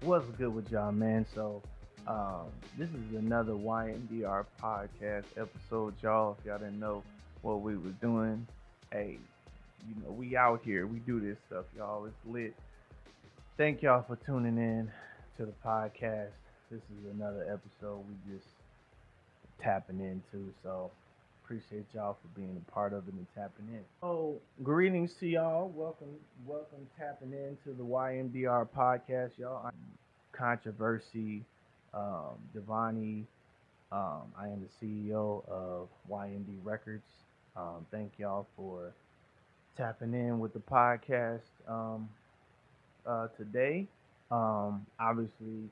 What's good with y'all, man? Um, this is another YMDR podcast episode, y'all. If y'all didn't know what we was doing, hey, we out here. We do this stuff, y'all. It's lit. Thank y'all for tuning in to the podcast. This is another episode we just tapping into. So appreciate y'all for being a part of it and tapping in. So greetings to y'all. Welcome tapping into the YMDR podcast, y'all. Controversy, Devani. I am the CEO of YMD Records. Thank y'all for tapping in with the podcast today. Obviously,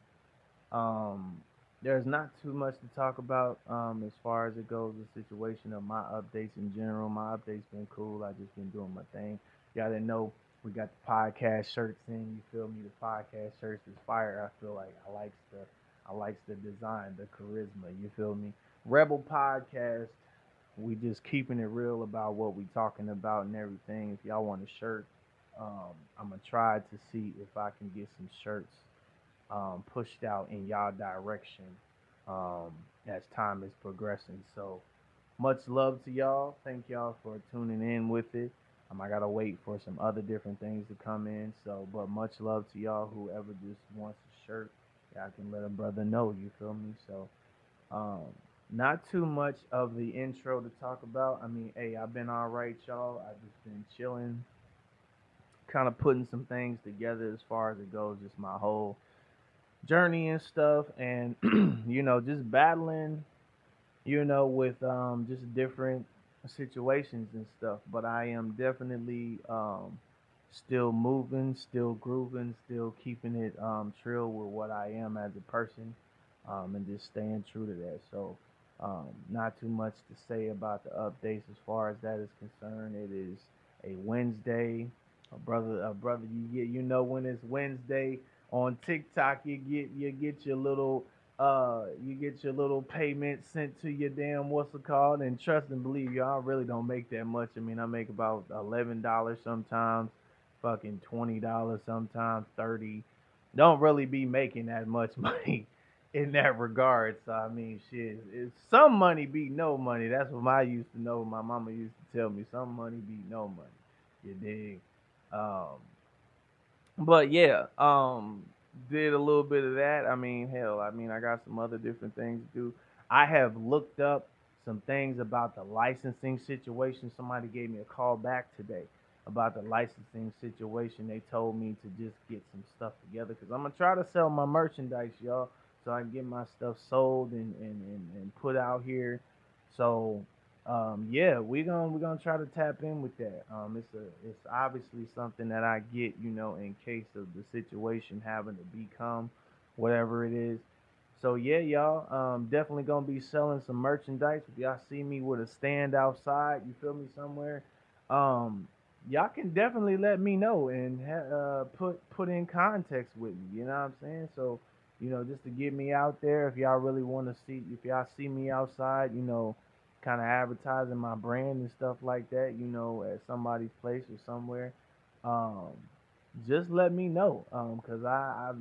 um, there's not too much to talk about as far as it goes. The situation of my updates in general. My updates been cool. I just been doing my thing. Y'all didn't know we got the podcast shirts in. You feel me? The podcast shirts is fire. I feel like I likes the design, the charisma. You feel me? Rebel podcast. We just keeping it real about what we talking about and everything. If y'all want a shirt, I'm gonna try to see if I can get some shirts pushed out in y'all direction um, as time is progressing. So much love to y'all. Thank y'all for tuning in with it. I gotta wait for some other different things to come in. So, but much love to y'all. Whoever just wants a shirt, y'all can let a brother know. You feel me? So, um, not too much of the intro to talk about. I mean, hey, I've been all right, y'all. I've just been chilling, kind of putting some things together as far as it goes. Just my whole journey and stuff, and just battling, with just different situations and stuff. But I am definitely still moving, still grooving, still keeping it trill with what I am as a person, and just staying true to that. So, not too much to say about the updates as far as that is concerned. It is a Wednesday. A brother, when it's Wednesday on TikTok, you get your little payment sent to your damn what's it called, and trust and believe y'all, I really don't make that much. I mean, I make about $11 sometimes, fucking $20 sometimes, 30. Don't really be making that much money in that regard. So I mean, shit, it's some money beat no money. That's what I used to know. My mama used to tell me some money beat no money. You dig? Um, but yeah, did a little bit of that. I mean, hell, I mean, I got some other different things to do. I have looked up some things about the licensing situation. Somebody gave me a call back today about the licensing situation. They told me to just get some stuff together because I'm gonna try to sell my merchandise, y'all, so I can get my stuff sold and put out here. So yeah, we're gonna try to tap in with that. It's obviously something that I get, in case of the situation having to become whatever it is. So yeah, y'all, definitely gonna be selling some merchandise. If y'all see me with a stand outside, you feel me somewhere, um, y'all can definitely let me know and put in context with me. You know what I'm saying? So, just to get me out there. If y'all really want to see, if y'all see me outside, kind of advertising my brand and stuff like that, at somebody's place or somewhere, um, just let me know. Cause I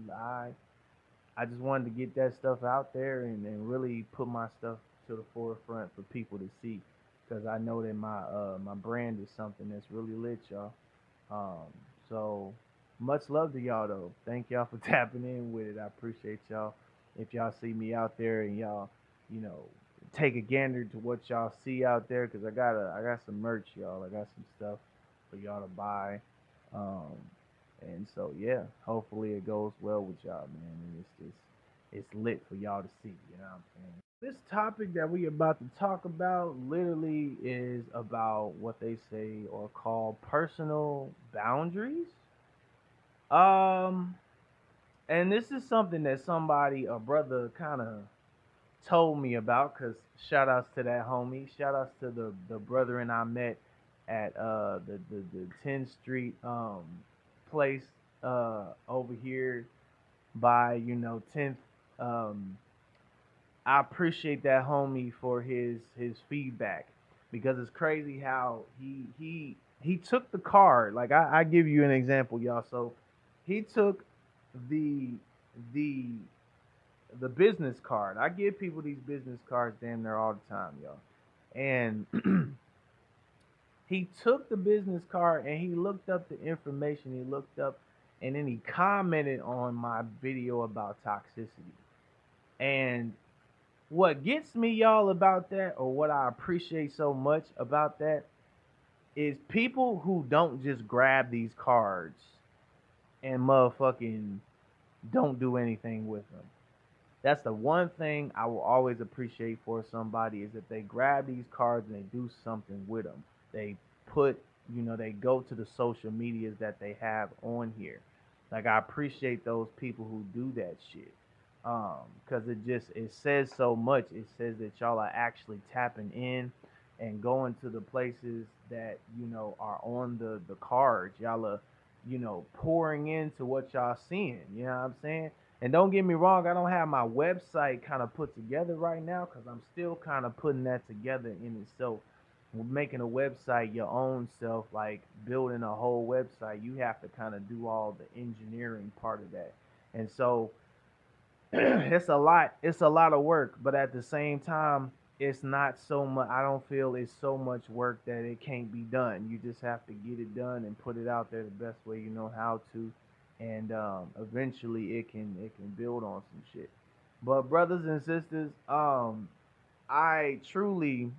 just wanted to get that stuff out there and really put my stuff to the forefront for people to see. Cause I know that my brand is something that's really lit, y'all. Um, so much love to y'all though. Thank y'all for tapping in with it. I appreciate y'all. If y'all see me out there and y'all, you know, take a gander to what y'all see out there, cause I got some merch, y'all. I got some stuff for y'all to buy. Um, and so yeah, hopefully it goes well with y'all, man. And it's lit for y'all to see. You know what I'm saying? This topic that we about to talk about literally is about what they say or call personal boundaries. Um, and this is something that a brother, kind of told me about. Cause shout outs to that homie. Shout outs to the brother and I met at the 10th Street place over here by 10th. Um, I appreciate that homie for his feedback because it's crazy how he took the card. Like I give you an example, y'all. So he took the the the business card. I give people these business cards damn near all the time, y'all. And he took the business card and he looked up the information. He looked up and then he commented on my video about toxicity. And what gets me, y'all, about that, or what I appreciate so much about that, is people who don't just grab these cards and motherfucking don't do anything with them. That's the one thing I will always appreciate for somebody is that they grab these cards and they do something with them. They put, they go to the social medias that they have on here. Like I appreciate those people who do that shit. Cause it says so much. It says that y'all are actually tapping in and going to the places that, are on the cards. Y'all are, pouring into what y'all seeing. You know what I'm saying? And don't get me wrong, I don't have my website kind of put together right now because I'm still kind of putting that together in itself. Making a website your own self, like building a whole website, you have to kind of do all the engineering part of that. And so it's a lot. It's a lot of work, but at the same time, it's not so much. I don't feel it's so much work that it can't be done. You just have to get it done and put it out there the best way you know how to, and eventually it can build on some shit. But brothers and sisters, I truly,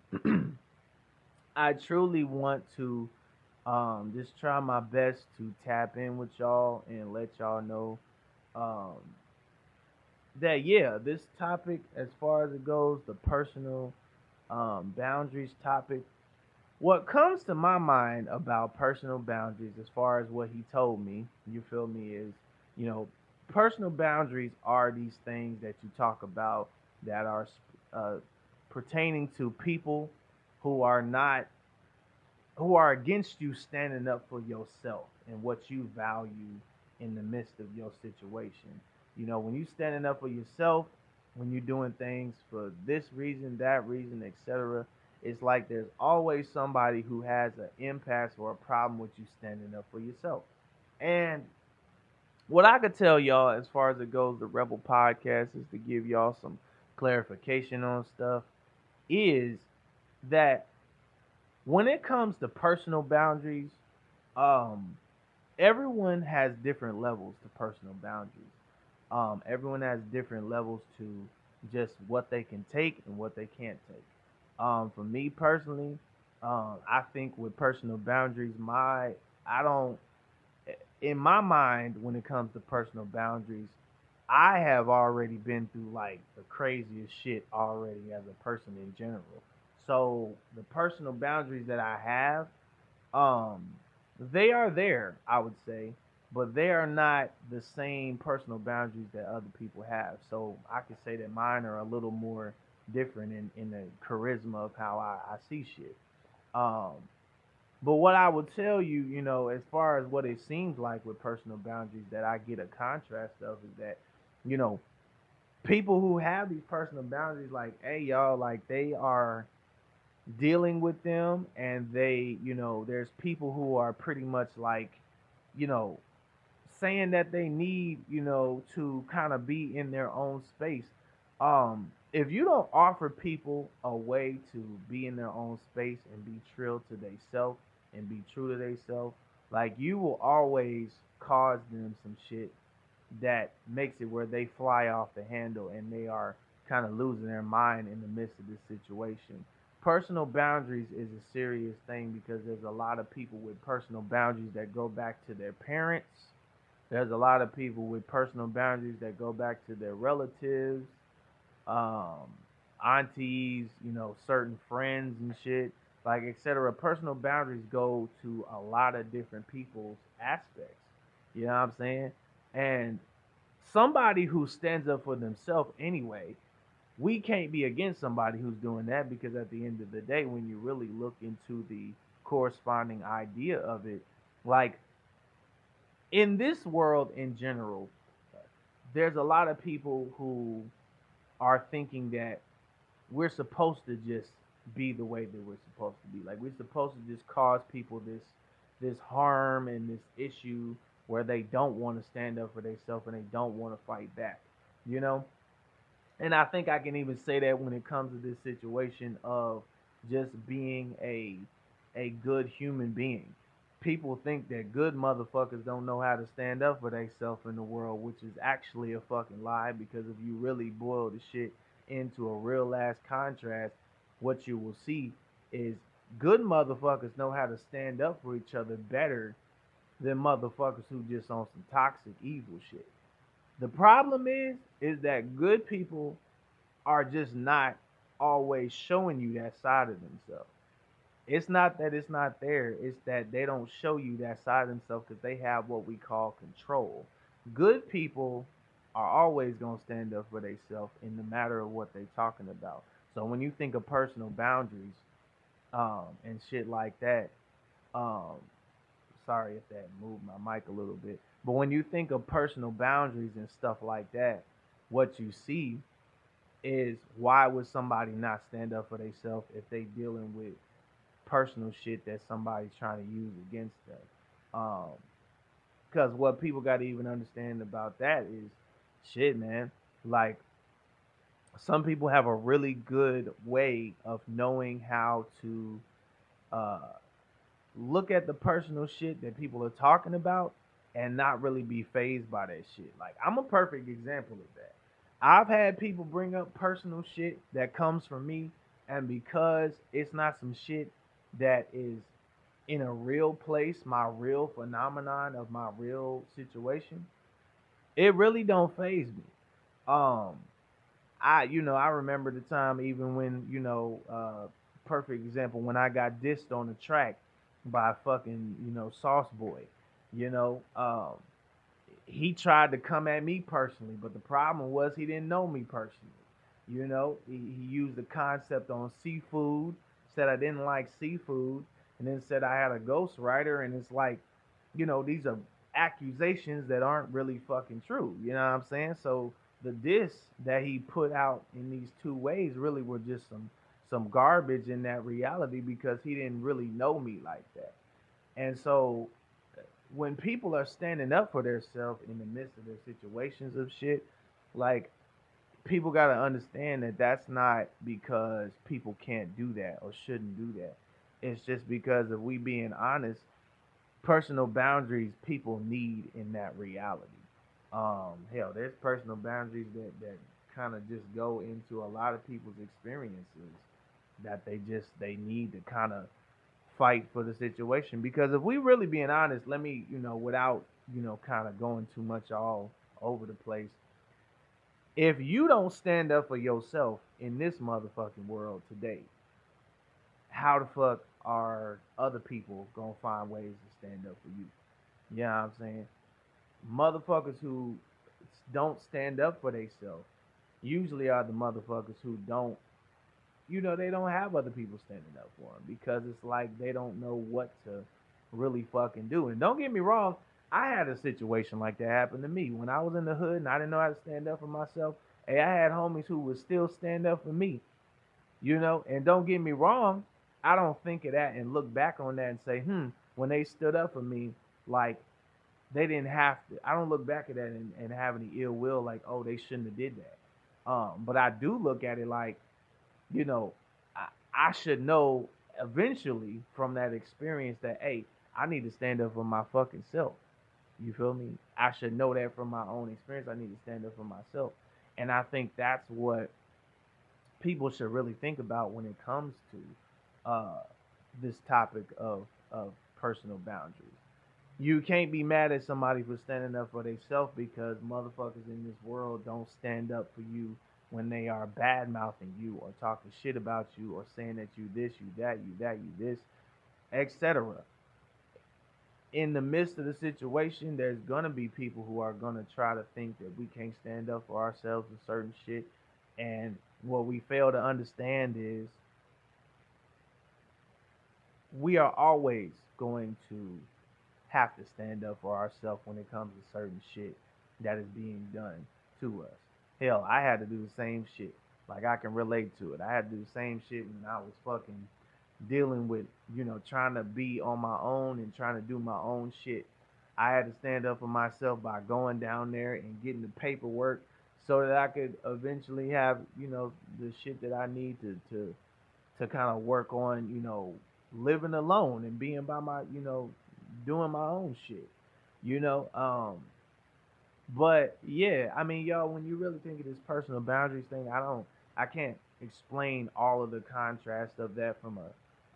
I truly want to just try my best to tap in with y'all and let y'all know um, that yeah, this topic, as far as it goes, the personal boundaries topic. What comes to my mind about personal boundaries, as far as what he told me, you feel me, is you know, personal boundaries are these things that you talk about that are uh, pertaining to people who are not who are against you standing up for yourself and what you value in the midst of your situation. When you standing up for yourself, when you're doing things for this reason, that reason, etc., it's like there's always somebody who has an impasse or a problem with you standing up for yourself. And what I could tell y'all as far as it goes, the Rebel podcast is to give y'all some clarification on stuff is that when it comes to personal boundaries, um, everyone has different levels to personal boundaries. Everyone has different levels to just what they can take and what they can't take. For me personally, I think with personal boundaries, I don't in my mind when it comes to personal boundaries, I have already been through like the craziest shit already as a person in general. So the personal boundaries that I have, um, they are there, I would say, but they are not the same personal boundaries that other people have. So I could say that mine are a little more different in the charisma of how I see shit. Um, but what I would tell you, as far as what it seems like with personal boundaries that I get a contrast of is that, you know, people who have these personal boundaries, like, hey, y'all, like they are dealing with them and there's people who are pretty much like, you know, saying that they need, to kind of be in their own space. If you don't offer people a way to be in their own space and be true to themselves and be true to themselves, like you will always cause them some shit that makes it where they fly off the handle and they are kind of losing their mind in the midst of this situation. Personal boundaries is a serious thing because there's a lot of people with personal boundaries that go back to their parents. There's a lot of people with personal boundaries that go back to their relatives, um, aunties, certain friends and shit, like etc. Personal boundaries go to a lot of different people's aspects. You know what I'm saying? And somebody who stands up for themselves anyway, we can't be against somebody who's doing that because at the end of the day, when you really look into the corresponding idea of it, like in this world in general, there's a lot of people who are thinking that we're supposed to just be the way that we're supposed to be. Like we're supposed to just cause people this harm and this issue where they don't want to stand up for themselves and they don't want to fight back, you know? And I think I can even say that when it comes to this situation of just being a good human being. People think that good motherfuckers don't know how to stand up for themselves in the world, which is actually a fucking lie, because if you really boil the shit into a real ass contrast, what you will see is good motherfuckers know how to stand up for each other better than motherfuckers who just on some toxic evil shit. The problem is that good people are just not always showing you that side of themselves. It's not that it's not there, it's that they don't show you that side of themselves because they have what we call control. Good people are always going to stand up for themselves in the matter of what they're talking about. So when you think of personal boundaries, and shit like that, um, sorry if that moved my mic a little bit, but when you think of personal boundaries and stuff like that, what you see is why would somebody not stand up for themselves if they dealing with personal shit that somebody's trying to use against them? Because what people got to even understand about that is shit, man. Like, some people have a really good way of knowing how to uh, look at the personal shit that people are talking about and not really be phased by that shit. Like, I'm a perfect example of that. I've had people bring up personal shit that comes from me, and because it's not some shit that is in a real place, my real phenomenon of my real situation, it really don't phase me. Um, I remember the time even when, perfect example, when I got dissed on the track by fucking, Sauce Boy. You know, he tried to come at me personally, but the problem was he didn't know me personally. He used the concept on seafood, said I didn't like seafood, and then said I had a ghostwriter, and it's like, these are accusations that aren't really fucking true. You know what I'm saying? So the diss that he put out in these two ways really were just some garbage in that reality because he didn't really know me like that. And so when people are standing up for themselves in the midst of their situations of shit, like, people got to understand that that's not because people can't do that or shouldn't do that. It's just because, if we being honest, personal boundaries people need in that reality. Hell, there's personal boundaries that kind of just go into a lot of people's experiences that they need to kind of fight for the situation. Because if we really being honest, let me, without, kind of going too much all over the place, if you don't stand up for yourself in this motherfucking world today, how the fuck are other people gonna find ways to stand up for you? You know what I'm saying? Motherfuckers who don't stand up for themselves usually are the motherfuckers who don't, they don't have other people standing up for them because it's like they don't know what to really fucking do. And don't get me wrong, I had a situation like that happen to me when I was in the hood and I didn't know how to stand up for myself. Hey, I had homies who would still stand up for me, and don't get me wrong, I don't think of that and look back on that and say, when they stood up for me, like, they didn't have to. I don't look back at that and have any ill will, like, oh, they shouldn't have did that. But I do look at it like, you know, I should know eventually from that experience that, hey, I need to stand up for my fucking self. You feel me? I should know that from my own experience. I need to stand up for myself. And I think that's what people should really think about when it comes to this topic of personal boundaries. You can't be mad at somebody for standing up for themselves because motherfuckers in this world don't stand up for you when they are bad mouthing you or talking shit about you or saying that you this, you that, you that, you this, etc. In the midst of the situation, there's gonna be people who are gonna try to think that we can't stand up for ourselves and certain shit. And what we fail to understand is we are always going to have to stand up for ourselves when it comes to certain shit that is being done to us. Hell, I had to do the same shit. Like, I can relate to it. I had to do the same shit when I was fucking dealing with, trying to be on my own and trying to do my own shit. I had to stand up for myself by going down there and getting the paperwork so that I could eventually have, the shit that I need to kind of work on, living alone and being by my, doing my own shit, you know. But yeah, I mean, y'all, when you really think of this personal boundaries thing, I can't explain all of the contrast of that from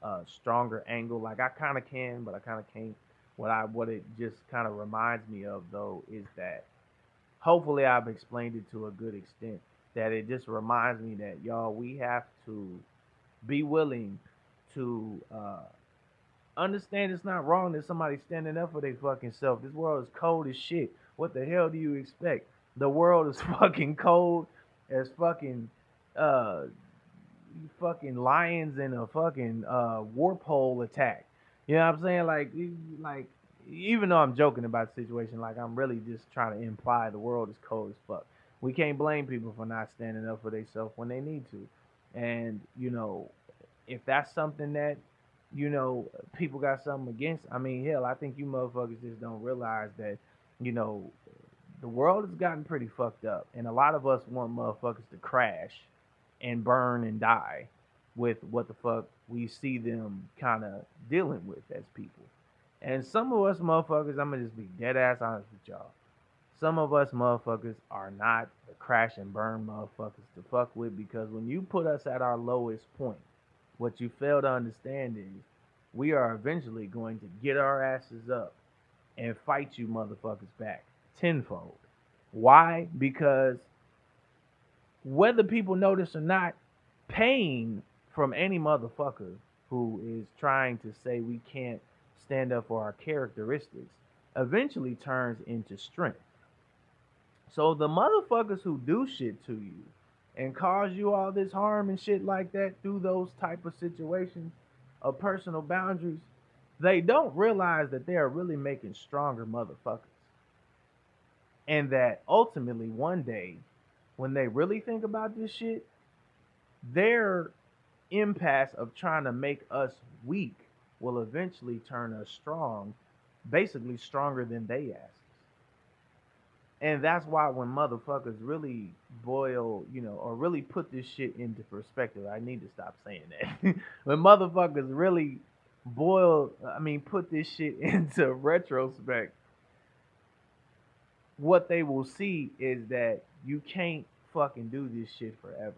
a stronger angle. Like I kind of can, but I kind of can't. What it just kind of reminds me of though is that hopefully I've explained it to a good extent. That it just reminds me that y'all, we have to be willing to understand it's not wrong that somebody's standing up for their fucking self. This world is cold as shit. What the hell do you expect? The world is fucking cold as uh fucking lions in a fucking warp hole attack. You know what I'm saying? Like even though I'm joking about the situation, like I'm really just trying to imply the world is cold as fuck. We can't blame people for not standing up for themselves when they need to. And, if that's something that, you know, people got something against, I mean, hell, I think you motherfuckers just don't realize that, you know, the world has gotten pretty fucked up. And a lot of us want motherfuckers to crash and burn and die with what the fuck we see them kind of dealing with as people. And some of us motherfuckers, I'm gonna just be dead ass honest with y'all. Some of us motherfuckers are not the crash and burn motherfuckers to fuck with because when you put us at our lowest point, what you fail to understand is we are eventually going to get our asses up and fight you motherfuckers back tenfold. Why? Because whether people notice or not, pain from any motherfucker who is trying to say we can't stand up for our characteristics eventually turns into strength. So the motherfuckers who do shit to you and cause you all this harm and shit like that through those type of situations of personal boundaries, they don't realize that they are really making stronger motherfuckers. And that ultimately one day, when they really think about this shit, their impasse of trying to make us weak will eventually turn us strong, basically stronger than they ask. And that's why when motherfuckers really boil, or really put this shit into perspective, I need to stop saying that. When motherfuckers really put this shit into retrospect, what they will see is that you can't fucking do this shit forever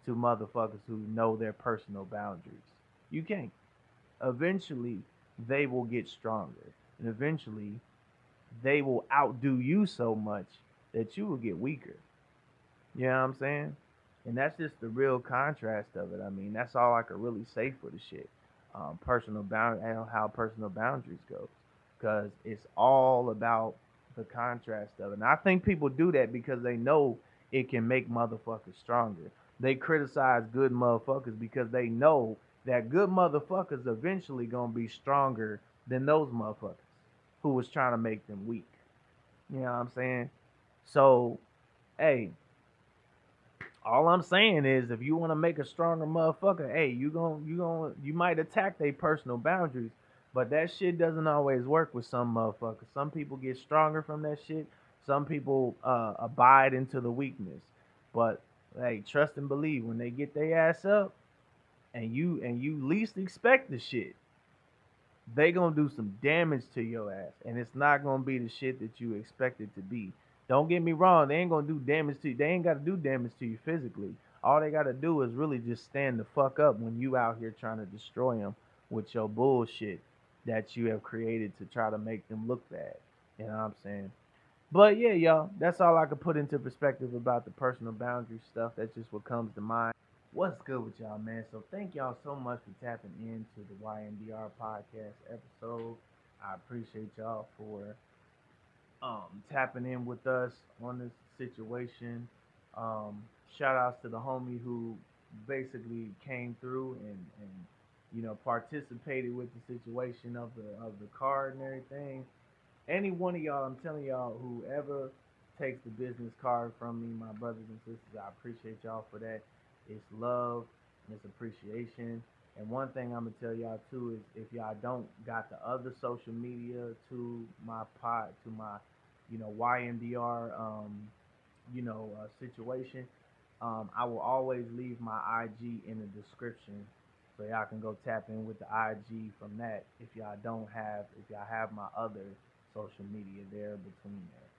to motherfuckers who know their personal boundaries. You can't. Eventually, they will get stronger. And eventually, they will outdo you so much that you will get weaker. You know what I'm saying? And that's just the real contrast of it. I mean, that's all I could really say for the shit. Personal bound and how personal boundaries go, because it's all about the contrast of it. And I think people do that because they know it can make motherfuckers stronger. They criticize good motherfuckers because they know that good motherfuckers eventually gonna be stronger than those motherfuckers who was trying to make them weak. You know what I'm saying? So, hey, all I'm saying is if you want to make a stronger motherfucker, hey, you might attack their personal boundaries, but that shit doesn't always work with some motherfuckers. Some people get stronger from that shit. Some people abide into the weakness. But hey, trust and believe when they get their ass up and you least expect the shit, they gonna do some damage to your ass, and it's not gonna be the shit that you expect it to be. Don't get me wrong; they ain't gonna do damage to you. They ain't gotta do damage to you physically. All they gotta do is really just stand the fuck up when you out here trying to destroy them with your bullshit that you have created to try to make them look bad. You know what I'm saying? But yeah, y'all, that's all I could put into perspective about the personal boundary stuff. That's just what comes to mind. What's good with y'all, man? So thank y'all so much for tapping into the YMDR podcast episode. I appreciate y'all for tapping in with us on this situation. Um, Shout outs to the homie who basically came through and participated with the situation of the card and everything. Any one of y'all, I'm telling y'all, whoever takes the business card from me, my brothers and sisters, I appreciate y'all for that. It's love and it's appreciation. And one thing I'm gonna tell y'all too is if y'all don't got the other social media to my to my, YMDR situation, I will always leave my IG in the description, so y'all can go tap in with the IG from that. If y'all have my other social media there between there.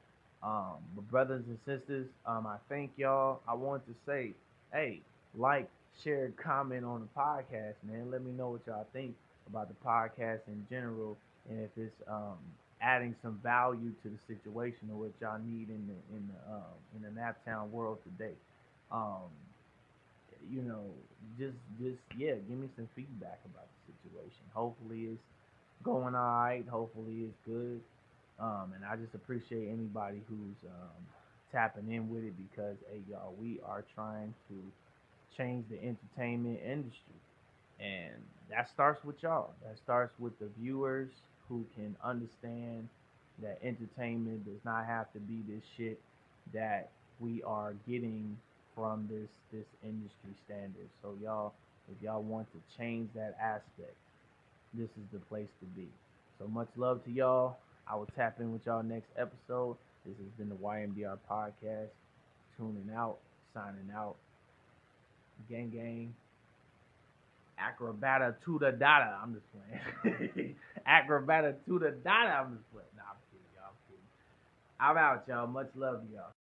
But brothers and sisters, I thank y'all. I want to say, hey, like, share, comment on the podcast, man. Let me know what y'all think about the podcast in general, and if it's adding some value to the situation or what y'all need in the Naptown world today. Um, you know, just yeah, give me some feedback about the situation. Hopefully it's going all right. Hopefully it's good. And I just appreciate anybody who's tapping in with it because, hey, y'all, we are trying to change the entertainment industry. And that starts with y'all. That starts with the viewers who can understand that entertainment does not have to be this shit that we are getting from this industry standard. So y'all, if y'all want to change that aspect, this is the place to be. So much love to y'all. I will tap in with y'all next episode. This has been the YMDR podcast. Tuning out, signing out. Gang gang. Acrobata to the data. I'm just playing. Acrobata to the data. I'm just playing. Nah, I'm kidding, y'all. I'm kidding. I'm out, y'all. Much love to y'all.